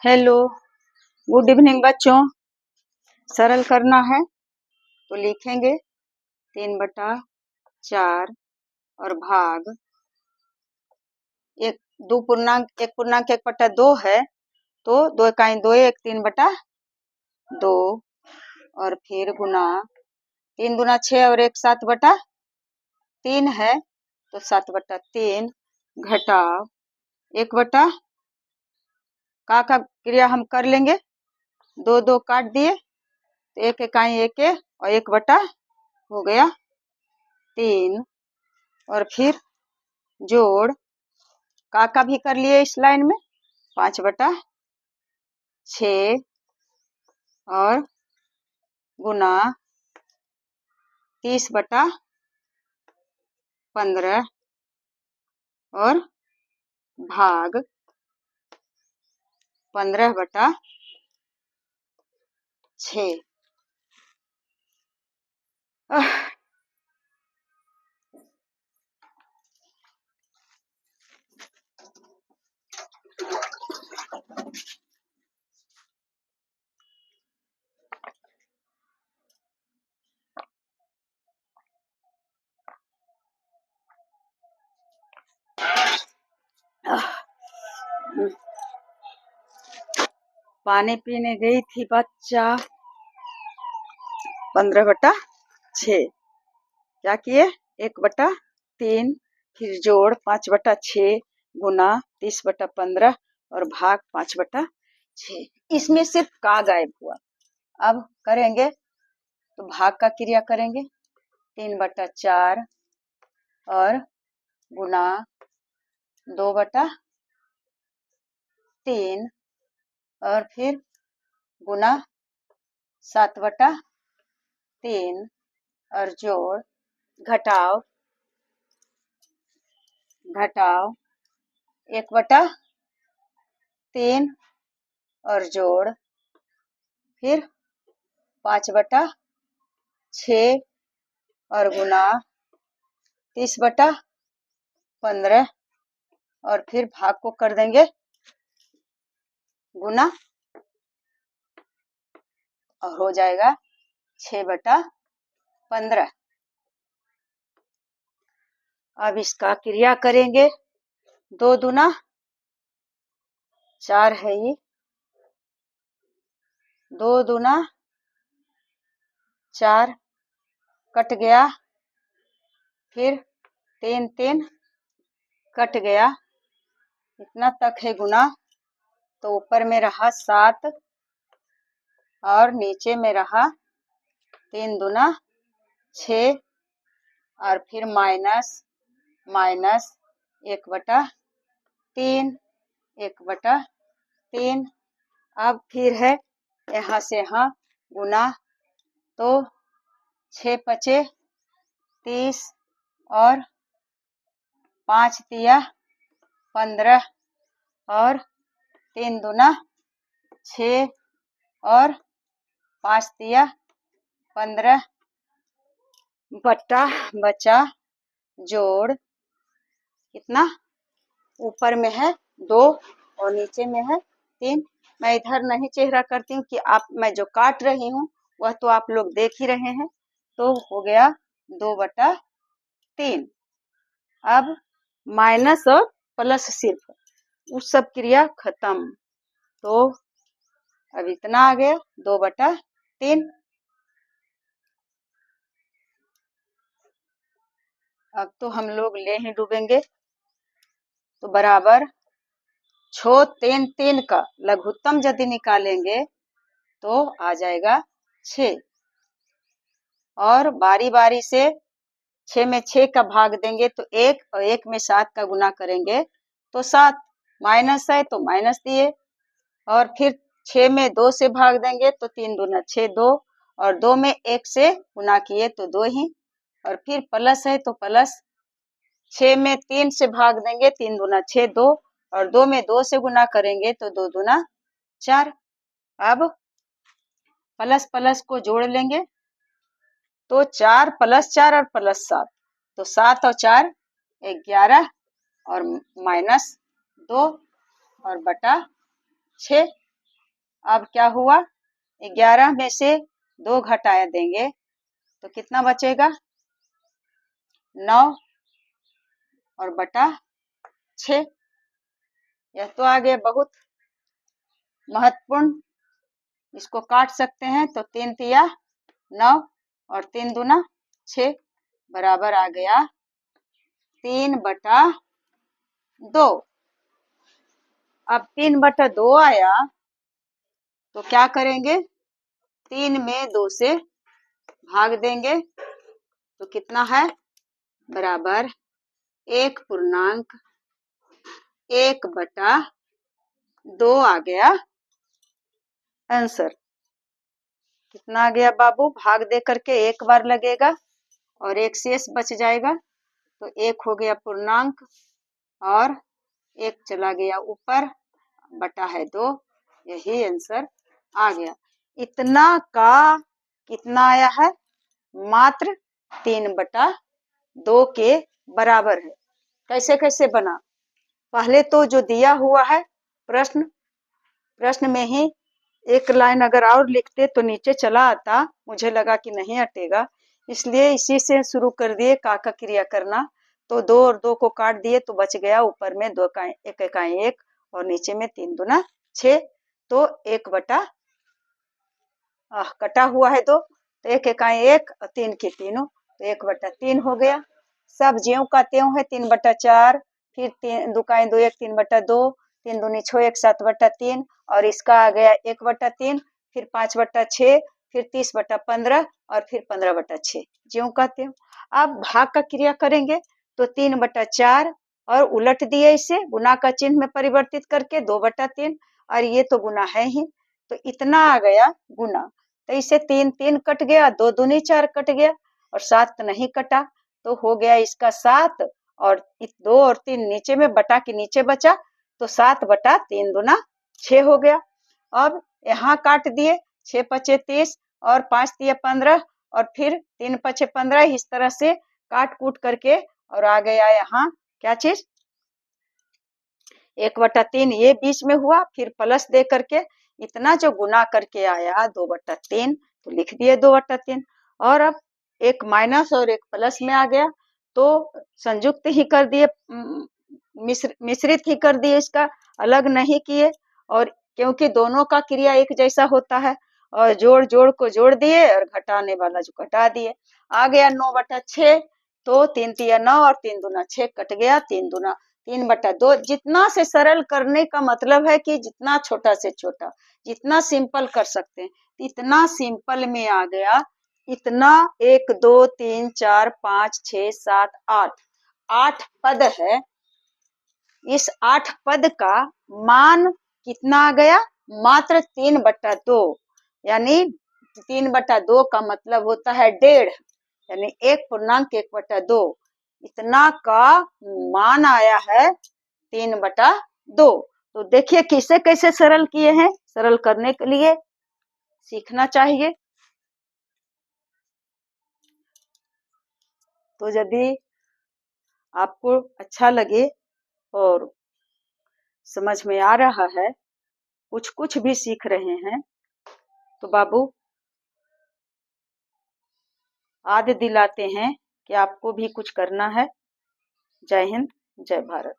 Hello, good evening बच्चों। सरल करना है तो लिखेंगे 3/4 और भाग एक 1/2 है तो 2 इकाई 2 1 3/2 और फिर गुना 3 दूना 6 और 1 7/3 है तो 7/3 घटाव 1 का क्रिया हम कर लेंगे। 2 2 काट दिए तो 1 इकाई 1 और 1 हो गया 3 और फिर जोड़ का भी कर लिए इस लाइन में 5/6 और गुना 30/15 और भाग 15/6। पानी पीने गई थी बच्चा। 15/6 क्या किए 1/3 फिर जोड़ 5/6 गुना 30/15 और भाग 5/6। इसमें सिर्फ का गायब हुआ। अब करेंगे तो भाग का क्रिया करेंगे 3/4 और गुना 2/3 और फिर गुना 7/3 और जोड़ घटाव 1/3 और जोड़ फिर 5/6 और गुना 30/15 और फिर भाग को कर देंगे गुना और हो जाएगा 6/15। अब इसका क्रिया करेंगे 2 दूना 4 है ये 2 दूना 4 कट गया फिर 3 3 कट गया इतना तक है गुना तो ऊपर में रहा 7 और नीचे में रहा 3 दूना 6 और फिर माइनस 1/3 1/3। अब फिर है यहाँ से यहाँ गुना तो 6 5 30 और 5 तिया 15 और 3 दूना 6 और 5 तिया 15 बचा जोड़ कितना ऊपर में है 2 और नीचे में है 3। मैं इधर नहीं चेहरा करती हूँ कि मैं जो काट रही हूँ वह तो आप लोग देख ही रहे हैं। तो हो गया 2/3। अब माइनस और प्लस सिर्फ उस सब क्रिया खत्म। तो अब इतना आ गया 2/3। अब तो हम लोग ले ही डूबेंगे तो बराबर 6 3 3 का लघुत्तम यदि निकालेंगे तो आ जाएगा 6 और बारी बारी से 6 में 6 का भाग देंगे तो 1 और 1 में 7 का गुना करेंगे तो 7 माइनस है तो माइनस दिए और फिर 6 में 2 से भाग देंगे तो 3 दूना 6 2 और 2 में 1 से गुना किए तो 2 ही और फिर प्लस है तो प्लस 6 में 3 से भाग देंगे 3 दूना 6 2 और 2 में 2 से गुना करेंगे तो 2 दूना 4। अब प्लस प्लस को जोड़ लेंगे तो 4 + 4 और +7 तो 7 और 4 11 और -2 और बटा 6 अब क्या हुआ, 11 में से 2 घटा देंगे तो कितना बचेगा, 9 और बटा 6। यह तो आ गया बहुत महत्वपूर्ण। इसको काट सकते हैं तो 3 तिया 9 और 3 दूना 6 बराबर आ गया 3/2। अब 3/2 आया तो क्या करेंगे, 3 में 2 से भाग देंगे तो कितना है, बराबर 1/1/2 आ गया आंसर। कितना आ गया बाबू, भाग दे करके एक बार लगेगा और एक शेष बच जाएगा तो 1 हो गया पूर्णांक और 1 चला गया ऊपर, बटा है 2। यही आंसर आ गया। इतना का कितना आया है, मात्र 3/2 के बराबर है। कैसे कैसे बना, पहले तो जो दिया हुआ है प्रश्न में ही एक लाइन अगर और लिखते तो नीचे चला आता, मुझे लगा कि नहीं हटेगा, इसलिए इसी से शुरू कर दिए का क्रिया करना। तो 2 और 2 को काट दिए तो बच गया ऊपर में 2 का 1 इकाई 1 और नीचे में 3 दूना 6। तो 1 बटा कटा हुआ है 2 तो 1 इकाई 1 और 3 की तीनों तो 1/3 हो गया। सब ज्यों का त्यों है 3/4, फिर 3 2 का 2 1 3/2, 3 दूनी 6 1 7/3 और इसका आ गया 1/3, फिर 5/6, फिर 30/15 और फिर 15/6 ज्यों का त्यों। अब भाग का क्रिया करेंगे तो 3/4 और उलट दिए इसे गुना का चिन्ह में परिवर्तित करके 2/3 और ये तो गुना है ही तो इतना आ गया गुना। तो इसे 3 3 कट गया, 2 दूनी 4 कट गया और 7 नहीं कटा तो हो गया इसका 7 और 2 और 3 नीचे में बटा के नीचे बचा तो 7/3 दूना 6 हो गया। अब यहाँ काट दिए 6 पचे 30 और 5 तिया 15 और फिर 3 पचे 15 इस तरह से काट कूट करके और आ गया यहाँ क्या चीज 1/3 ये बीच में हुआ, फिर प्लस दे करके इतना जो गुना करके आया 2/3 तो लिख दिए 2/3 और अब एक माइनस और एक प्लस में आ गया तो संयुक्त ही कर दिए, मिश्रित ही कर दिए, इसका अलग नहीं किए। और क्योंकि दोनों का क्रिया एक जैसा होता है और जोड़ जोड़ को जोड़ दिए और घटाने वाला जो घटा दिए, आ गया 9/6 तो 3 तिया 9 और 3 दूना 6 कट गया 3 दूना 3/2। जितना से सरल करने का मतलब है कि जितना छोटा से छोटा जितना सिंपल कर सकते हैं इतना सिंपल में आ गया। इतना 1 2 3 4 5 6 7 8 पद है, इस 8 पद का मान कितना आ गया, मात्र 3/2 यानी 3/2 का मतलब होता है 1.5 यानी 1.2 इतना का मान आया है 3/2। तो देखिए किसे कैसे सरल किए हैं, सरल करने के लिए सीखना चाहिए। तो यदि आपको अच्छा लगे और समझ में आ रहा है, कुछ कुछ भी सीख रहे हैं तो बाबू याद दिलाते हैं कि आपको भी कुछ करना है। जय हिंद, जय भारत।